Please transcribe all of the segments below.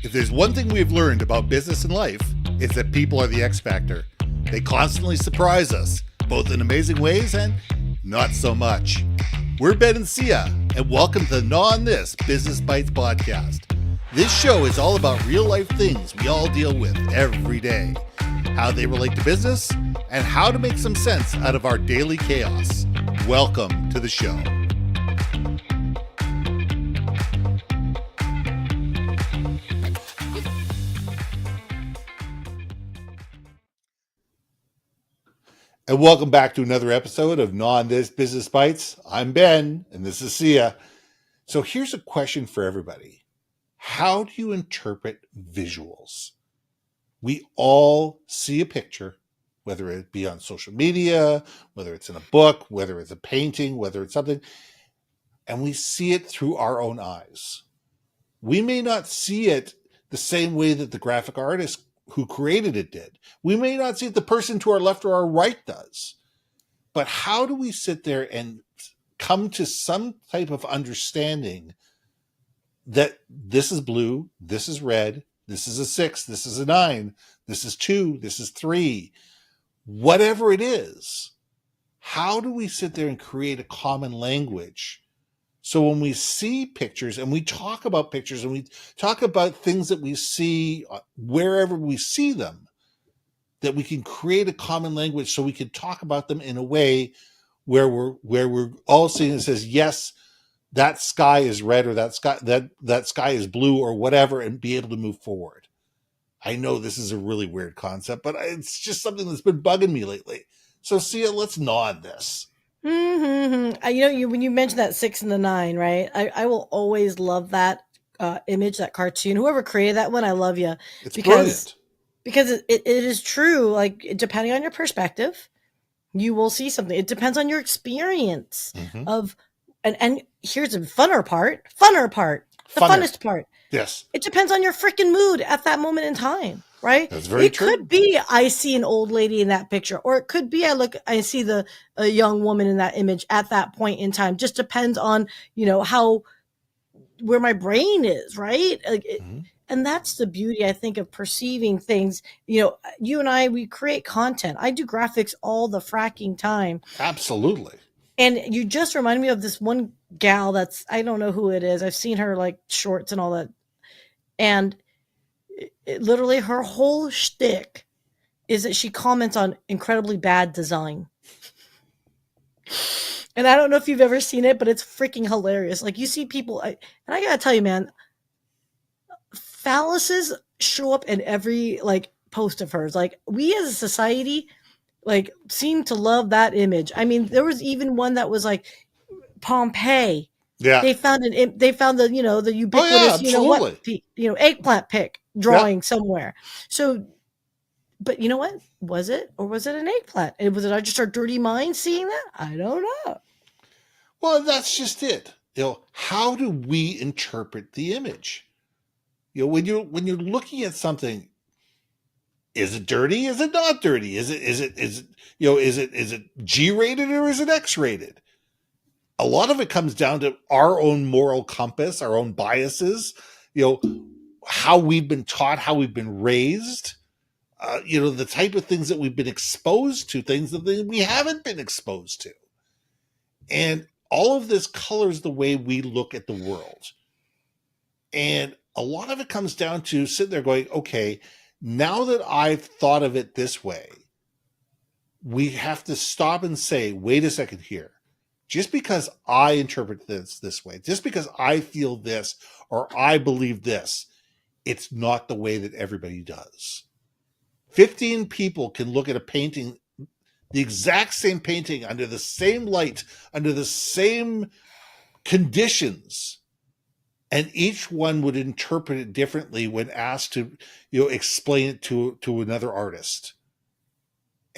If there's one thing we've learned about business and life, it's that people are the X factor. They constantly surprise us, both in amazing ways and not so much. We're Ben and Syya, and welcome to the Gnaw on This Business Bytes podcast. This show is all about real life things we all deal with every day, how they relate to business, and how to make some sense out of our daily chaos. Welcome to the show. And welcome back to another episode of Gnaw on This Business Bytes. I'm Ben, and this is Syya. So here's a question for everybody. How do you interpret visuals? We all see a picture, whether it be on social media, whether it's in a book, whether it's a painting, whether it's something, and we see it through our own eyes. We may not see it the same way that the graphic artist who created it did. We may not see it the person to our left or our right does. But how do we sit there and come to some type of understanding that this is blue, this is red, this is a 6, this is a 9, this is 2, this is 3, whatever it is? How do we sit there and create a common language? So when we see pictures and we talk about pictures and we talk about things that we see wherever we see them, that we can create a common language so we can talk about them in a way where we're all seeing it says, yes, that sky is red or that sky is blue or whatever, and be able to move forward. I know this is a really weird concept, but it's just something that's been bugging me lately. So Syya, let's gnaw on this. When you mentioned that 6 and the 9, right? I will always love that image, that cartoon. Whoever created that one, I love you. It's brilliant. Because it is true. Like, depending on your perspective, you will see something. It depends on your experience of, and here's the funner part, the funnest part. Yes. It depends on your freaking mood at that moment in time. Right? That's very true. It could be I see an old lady in that picture, or it could be I see a young woman in that image at that point in time. Just depends on, where my brain is, right? And that's the beauty, I think, of perceiving things. You and I, we create content. I do graphics all the fracking time. Absolutely. And you just reminded me of this one gal I don't know who it is. I've seen her like shorts and all that. And literally her whole shtick is that she comments on incredibly bad design. And I don't know if you've ever seen it, but it's freaking hilarious. Like, you see people, and I gotta tell you, man, phalluses show up in every post of hers. Like, we as a society seem to love that image. I mean, there was even one that was like Pompeii. Yeah. They found the ubiquitous, eggplant pic drawing somewhere. So, but you know what? Was it, or was it an eggplant? And was it just our dirty mind seeing that? I don't know. Well, that's just it. How do we interpret the image? When you're looking at something, is it dirty? Is it not dirty? Is it G-rated or is it X-rated? A lot of it comes down to our own moral compass, our own biases, how we've been taught, how we've been raised, the type of things that we've been exposed to, things that we haven't been exposed to. And all of this colors the way we look at the world. And a lot of it comes down to sitting there going, okay, now that I've thought of it this way, we have to stop and say, wait a second here. Just because I interpret this way, just because I feel this or I believe this, it's not the way that everybody does. 15 people can look at a painting, the exact same painting, under the same light, under the same conditions, and each one would interpret it differently when asked to explain it to another artist.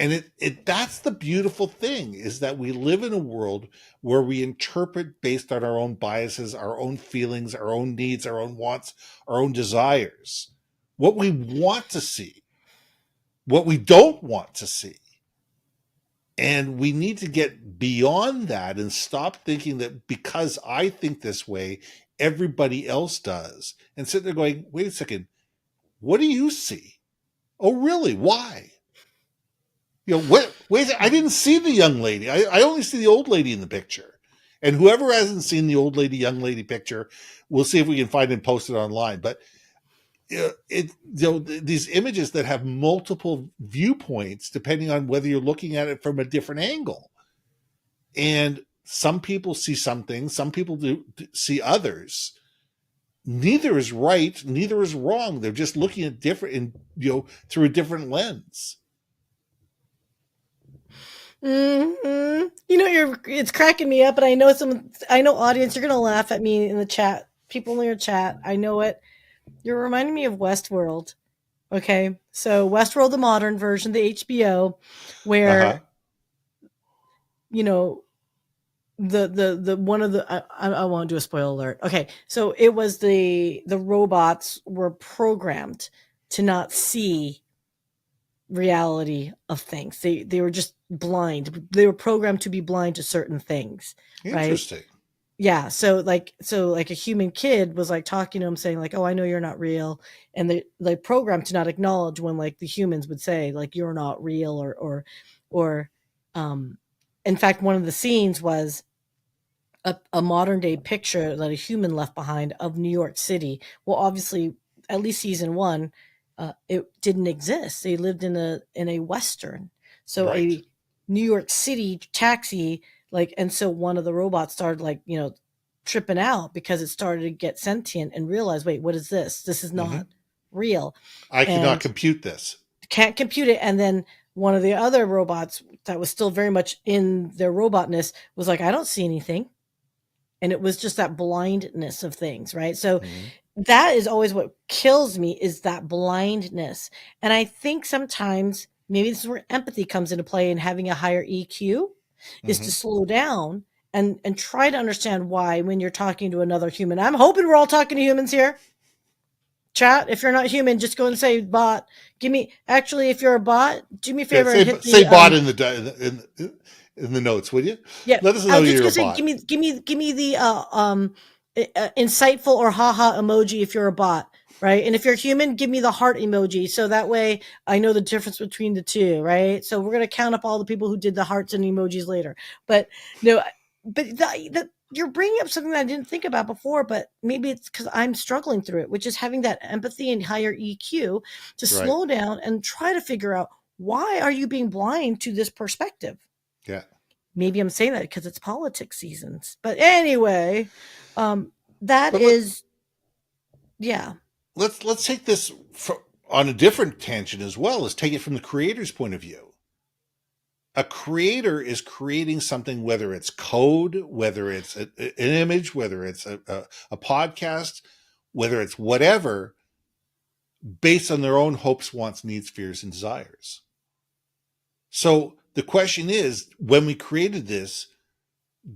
And that's the beautiful thing, is that we live in a world where we interpret based on our own biases, our own feelings, our own needs, our own wants, our own desires, what we want to see, what we don't want to see. And we need to get beyond that and stop thinking that because I think this way, everybody else does, and sit there going, wait a second, what do you see? Oh, really? Why? Wait, I didn't see the young lady. I only see the old lady in the picture. And whoever hasn't seen the old lady, young lady picture, we'll see if we can find it and post it online. But these images that have multiple viewpoints, depending on whether you're looking at it from a different angle. And some people see some things, some people do see others. Neither is right, neither is wrong. They're just looking at different, through a different lens. Mm-hmm. It's cracking me up, and I know audience, you're gonna laugh at me in the chat. People in your chat, I know it. You're reminding me of Westworld. Okay, so Westworld, the modern version, the HBO, where you know the one of the I won't do a spoiler alert. Okay, so it was the robots were programmed to not see reality of things. They were just blind. They were programmed to be blind to certain things, right? Interesting. Yeah. So like a human kid was like talking to him saying like, "Oh, I know you're not real." And they programmed to not acknowledge when like the humans would say like you're not real or um in fact one of the scenes was a modern day picture that a human left behind of New York City. Well, obviously, at least season one, it didn't exist. They lived in a western, so Right. a New York City taxi, like, and so one of the robots started like tripping out because it started to get sentient and realize, wait, what is this? This is not real, I cannot and compute this. can't compute it. And then one of the other robots that was still very much in their robotness was like, I don't see anything. And it was just that blindness of things, right? So that is always what kills me, is that blindness. And I think sometimes maybe this is where empathy comes into play, and having a higher EQ is to slow down and try to understand why when you're talking to another human. I'm hoping we're all talking to humans here. Chat, if you're not human, just go and say bot. If you're a bot, do me a favor and hit the say bot in the notes, would you? Yeah, Let us I know was just you're a gonna say, bot. give me the insightful or haha emoji if you're a bot, right? And if you're human, give me the heart emoji, so that way I know the difference between the two, right? So we're gonna count up all the people who did the hearts and emojis later, but no, but you're bringing up something that I didn't think about before, but maybe it's because I'm struggling through it, which is having that empathy and higher EQ to Right. slow down and try to figure out, why are you being blind to this perspective? Yeah. Maybe I'm saying that because it's politics seasons. But anyway, that But is, yeah. let's take this on a different tangent as well. Let's take it from the creator's point of view. A creator is creating something, whether it's code, whether it's an image, whether it's a podcast, whether it's whatever, based on their own hopes, wants, needs, fears, and desires. So the question is, when we created this,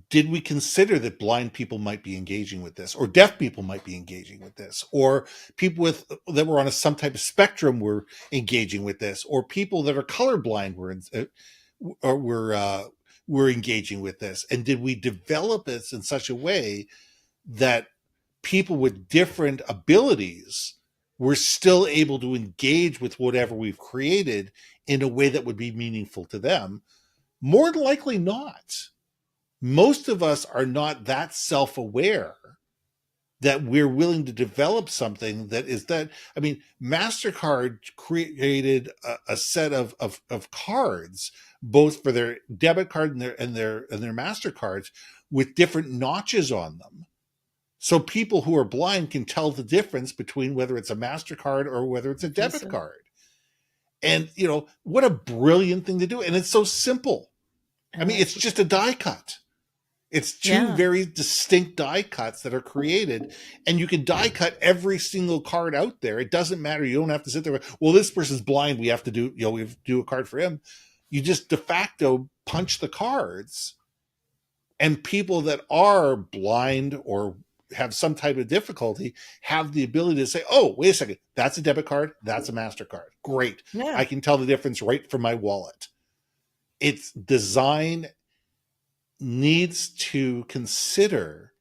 did we consider that blind people might be engaging with this, or deaf people might be engaging with this, or people that were on some type of spectrum were engaging with this, or people that are colorblind were engaging with this? And did we develop this in such a way that people with different abilities were still able to engage with whatever we've created in a way that would be meaningful to them? More than likely not. Most of us are not that self-aware that we're willing to develop something that is that. I mean, MasterCard created a set of cards, both for their debit card and their MasterCards, with different notches on them. So people who are blind can tell the difference between whether it's a MasterCard or whether it's a debit card. And, what a brilliant thing to do. And it's so simple. I mean, it's just a die cut. It's two very distinct die cuts that are created, and you can die cut every single card out there. It doesn't matter. You don't have to sit there. Well, this person's blind. We have to do a card for him. You just de facto punch the cards, and people that are blind or have some type of difficulty have the ability to say, oh, wait a second, that's a debit card. That's a MasterCard. Great. Yeah. I can tell the difference right from my wallet. It's design needs to consider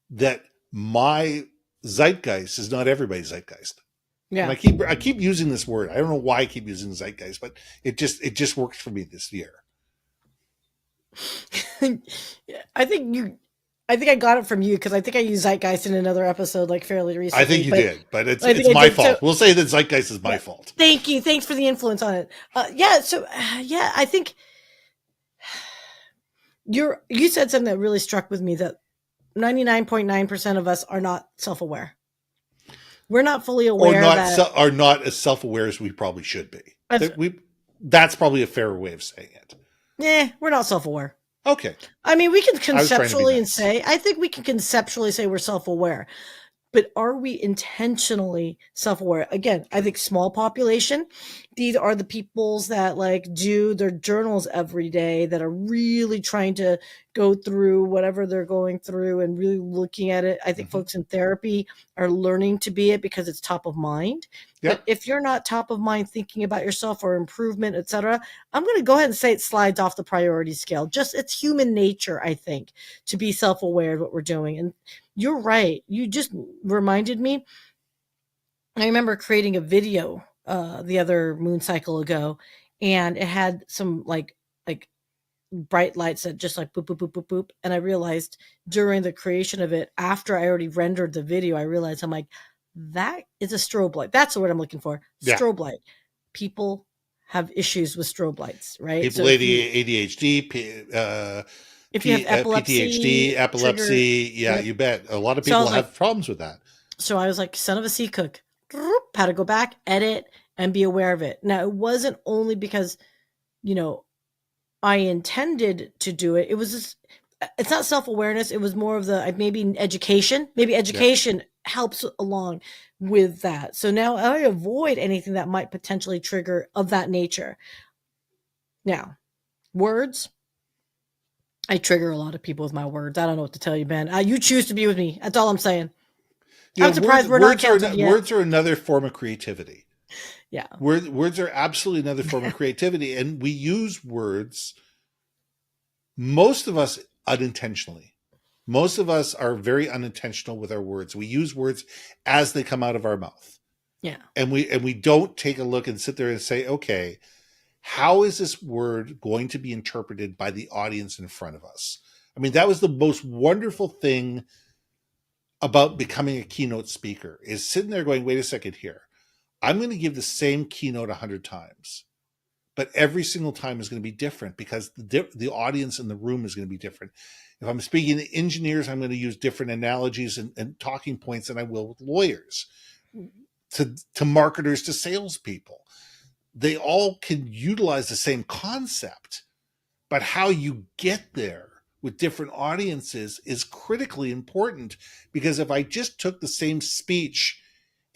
that my zeitgeist is not everybody's zeitgeist. And Yeah. I keep using this word. I don't know why I keep using zeitgeist, but it just works for me this year. I think I got it from you because I think I used zeitgeist in another episode like fairly recently. I think you did, but I think it's I my did. fault. So, We'll say that zeitgeist is my yeah. fault. Thank you. Thanks for the influence on it. Yeah. So yeah, I think you said something that really struck with me that 99.9% of us are not self-aware. We're not fully aware that Are not as self aware as we probably should be. that's, That's probably a fairer way of saying it. we're not self-aware. Okay. I mean, we can I was trying to be conceptually nice. I think we can conceptually say we're self-aware. But are we intentionally self-aware? Again, I think small population, these are the peoples that like do their journals every day that are really trying to go through whatever they're going through and really looking at it. I think Mm-hmm. folks in therapy are learning to be it because it's top of mind. Yeah. But if you're not top of mind thinking about yourself or improvement, etc., I'm going to go ahead and say it slides off the priority scale. Just it's human nature, I think, to be self-aware of what we're doing. And you're right. You just reminded me. I remember creating a video the other moon cycle ago, and it had some like bright lights that just like boop boop boop boop boop. And I realized during the creation of it, after I already rendered the video, I realized I'm like, that is a strobe light. That's the word I'm looking for. Yeah. Strobe light. People have issues with strobe lights, right? People So ADHD, if you have epilepsy, PTHD, epilepsy, yeah, yep. you bet. A lot of So I people was have like, problems with that. so I was like, son of a sea cook, how to go back, edit, and be aware of it. Now, it wasn't only because, I intended to do it. It was just, it's not self-awareness. It was more of the maybe education. Maybe education helps along with that. So now I avoid anything that might potentially trigger of that nature. Now, words. I trigger a lot of people with my words. I don't know what to tell you, Ben. You choose to be with me. That's all I'm saying. I'm surprised we're not canceled yet. Words are another form of creativity. Yeah. Words are absolutely another form of creativity. And we use words, most of us unintentionally. Most of us are very unintentional with our words. We use words as they come out of our mouth. Yeah. And we don't take a look and sit there and say, okay, how is this word going to be interpreted by the audience in front of us? I mean, that was the most wonderful thing about becoming a keynote speaker, is sitting there going, wait a second here. I'm going to give the same keynote 100 times, but every single time is going to be different because the audience in the room is going to be different. If I'm speaking to engineers, I'm going to use different analogies and talking points than I will with lawyers, to marketers, to salespeople. They all can utilize the same concept, but how you get there with different audiences is critically important, because if I just took the same speech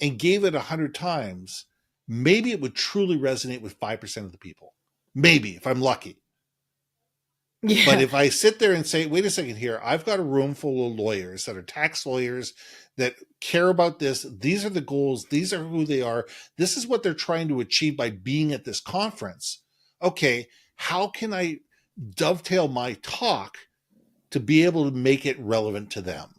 and gave it 100 times, maybe it would truly resonate with 5% of the people. Maybe, if I'm lucky. Yeah. But if I sit there and say, wait a second here, I've got a room full of lawyers that are tax lawyers that care about this. These are the goals. These are who they are. This is what they're trying to achieve by being at this conference. Okay, how can I dovetail my talk to be able to make it relevant to them?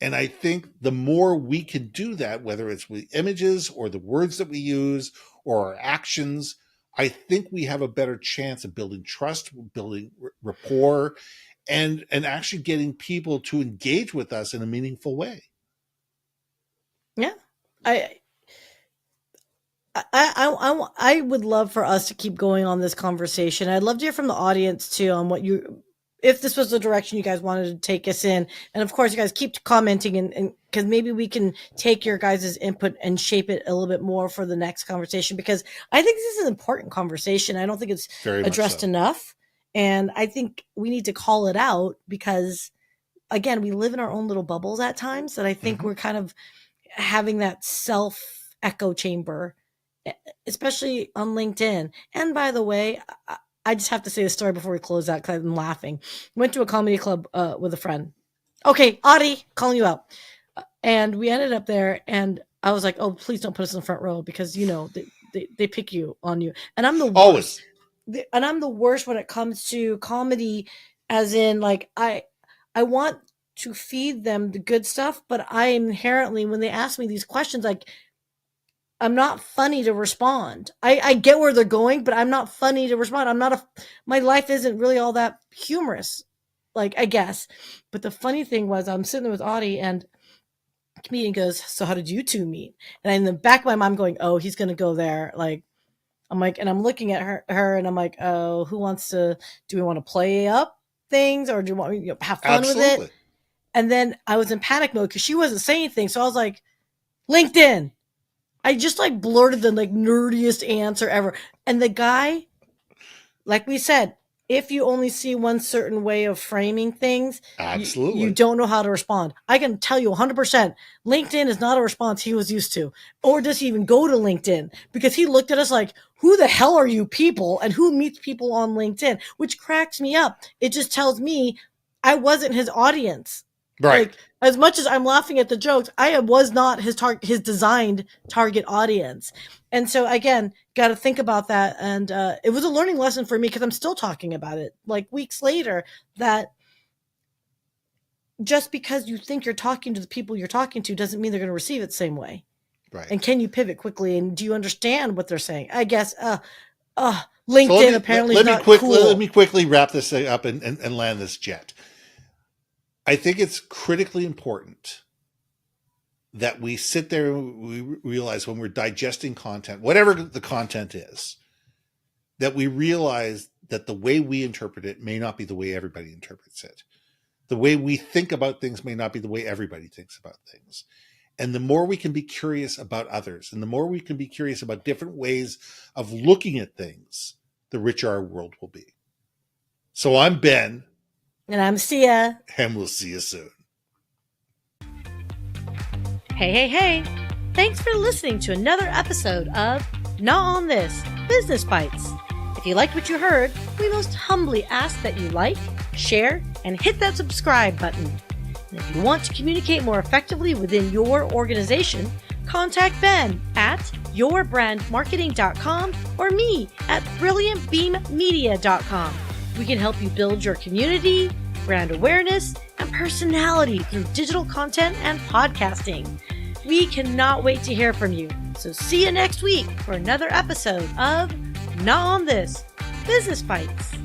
And I think the more we can do that, whether it's with images or the words that we use or our actions, I think we have a better chance of building trust, building rapport, and actually getting people to engage with us in a meaningful way. Yeah. I would love for us to keep going on this conversation. I'd love to hear from the audience too on what if this was the direction you guys wanted to take us in. And of course, you guys keep commenting and because maybe we can take your guys' input and shape it a little bit more for the next conversation, because I think this is an important conversation. I don't think it's very addressed enough. And I think we need to call it out because, again, we live in our own little bubbles at times that I think we're kind of having that self echo chamber, especially on LinkedIn. And by the way, I just have to say the story before we close out because I'm laughing. Went to a comedy club with a friend. Okay, Audie, calling you out. And we ended up there, and I was like, oh, please don't put us in the front row because, they pick you on you. And I'm the worst. Always. And I'm the worst when it comes to comedy, as in, like, I want to feed them the good stuff, but I inherently, when they ask me these questions, like, I'm not funny to respond. I get where they're going, but I'm not funny to respond. My life isn't really all that humorous, like, I guess. But the funny thing was, I'm sitting there with Audie, and the comedian goes, "So how did you two meet?" And in the back of my mind, I'm going, "Oh, he's going to go there." Like, I'm like, and I'm looking at her and I'm like, "Oh, do we want to play up things, or do you want me to have fun with it?" And then I was in panic mode because she wasn't saying anything. So I was like, "LinkedIn." I just like blurted the like nerdiest answer ever. And the guy, like we said, if you only see one certain way of framing things, Absolutely, you don't know how to respond. I can tell you 100%, LinkedIn is not a response he was used to. Or does he even go to LinkedIn? Because he looked at us like, who the hell are you people? And who meets people on LinkedIn? Which cracks me up. It just tells me I wasn't his audience. right? Like, as much as I'm laughing at the jokes, I was not his designed target audience. And so again, got to think about that. And it was a learning lesson for me because I'm still talking about it like weeks later, that just because you think you're talking to the people you're talking to doesn't mean they're going to receive it the same way. Right. And can you pivot quickly? And do you understand what they're saying? I guess LinkedIn apparently is not cool. Let me quickly wrap this up and land this jet. I think it's critically important that we sit there and we realize when we're digesting content, whatever the content is, that we realize that the way we interpret it may not be the way everybody interprets it. The way we think about things may not be the way everybody thinks about things. And the more we can be curious about others, and the more we can be curious about different ways of looking at things, the richer our world will be. So I'm Ben. And I'm Syya. And we'll see you soon. Hey. Thanks for listening to another episode of Gnaw on This, Business Bytes. If you liked what you heard, we most humbly ask that you like, share, and hit that subscribe button. And if you want to communicate more effectively within your organization, contact Ben at yourbrandmarketing.com or me at brilliantbeammedia.com. We can help you build your community, brand awareness, and personality through digital content and podcasting. We cannot wait to hear from you. So see you next week for another episode of Gnaw on This, Business Bytes.